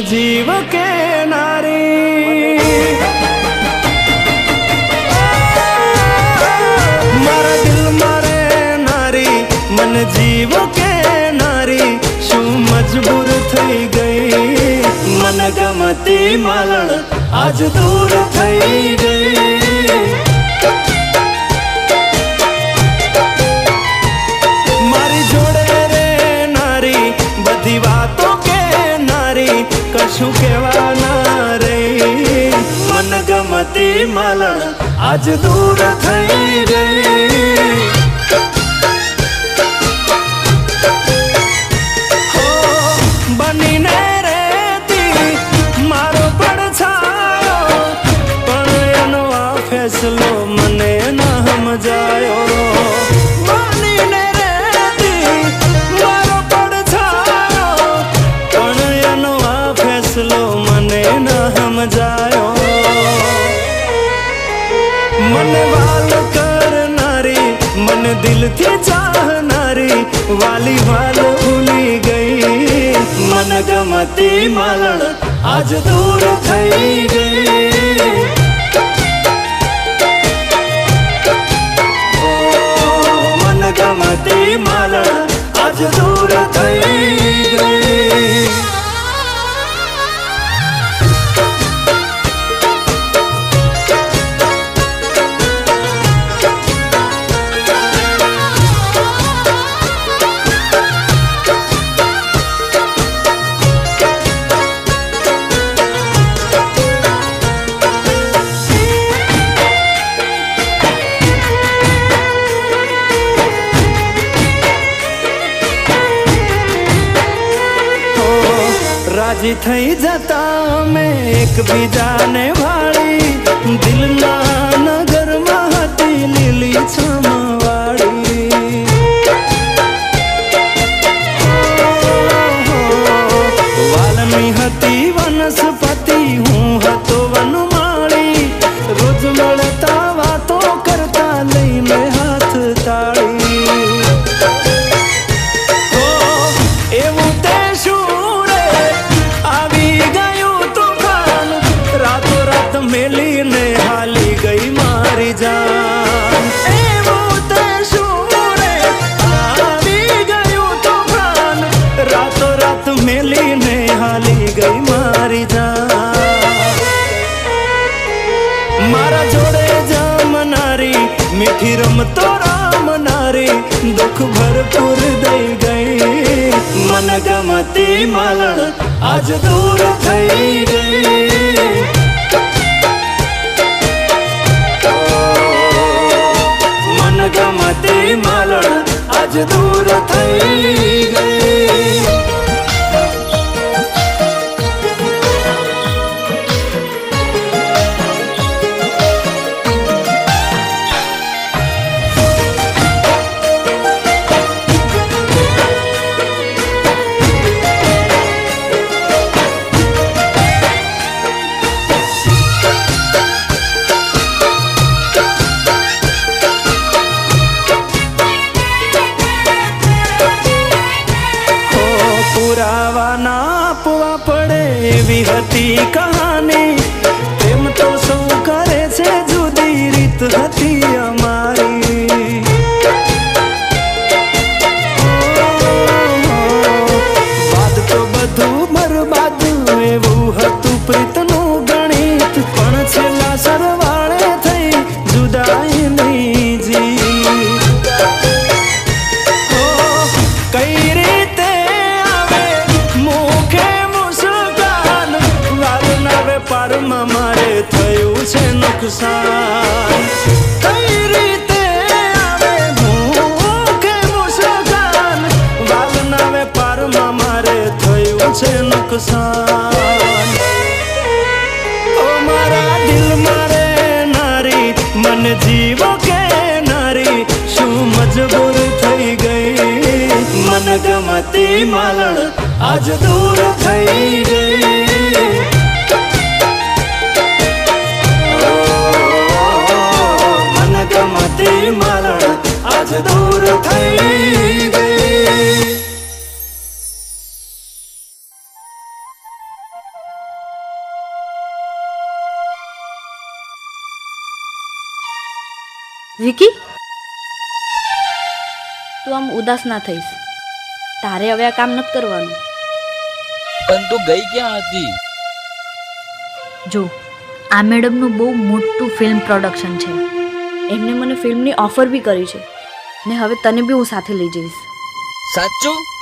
जीव के नारी। मारा दिल मारे नारी मन जीव के नारी शू मजबूर थई गई। मन गमती मालण आज दूर थई गई। मारी जोड़े रे नारी बधी वातों के नारी कशु केवा ना रही। मन गमती मालण आज दूर थई गई। हो बनी ने रेती मारो पड़छायो पण एनो आ फैसलो मने ना समजायो। बनी ने रेती मारो पड़छायो पण एनो आ फैसलो मने ना समजायो। मन वाल करनारी मन दिल थी चाहनारी वाली वाल भूली गई। मन गमती मालण आज दूर थई गई। ओ मन गमती मालण आज दूर थई गई। राजी थई जता में एक बीजा ने वाली दिल ना नगर महती लीली छमवाड़ी। वाल्मी हती वनस्पति हूँ हतो वनमाली रोज મળતા વાતો करता લઈને हाथ ताड़ी। मेली ने हाली गई मारी जान एवं ते शूरे आवी गयो तूफान रातों रात मेली ने हाली गई मारी जान। मारा जोड़े जाम नारी मीठी रमतो राम नारी दुख भरपूर दे गई। मन गमती मालण आज दूर थई गई। गमती मालण आज दूर थई गई। नापवा पड़े एवी हती कहानी प्रेम तो सौ करे छे जुदी रीत हती अमारी। बाद तो बधु बर्बाद एवं हतु प्रीतनु गणित पण छेला सरवाळे थई जुदाई नहीं जी। कई रीते पर मारे थयु छे नुकसान। कई रीते आवे भूखे मुस्कान वालना वेपार मारे थयु छे नुकसान। ओ मारा दिल मारे नारी मन जीव के नारी शू मजबूर थई गई। मन गमती मालण आज दूर थई गई। गमती मालण आज दूर थई गई। વિકી, તું આમ ઉદાસ ના થઈશ. તારે હવે આ કામ નથી કરવાનું. પણ તું ગઈ ક્યાં હતી? જો, આ મેડમનું બહુ મોટું ફિલ્મ પ્રોડક્શન છે. એમને મને ફિલ્મની ઓફર બી કરી છે ને હવે તને બી હું સાથે લઈ જઈશ. સાચું?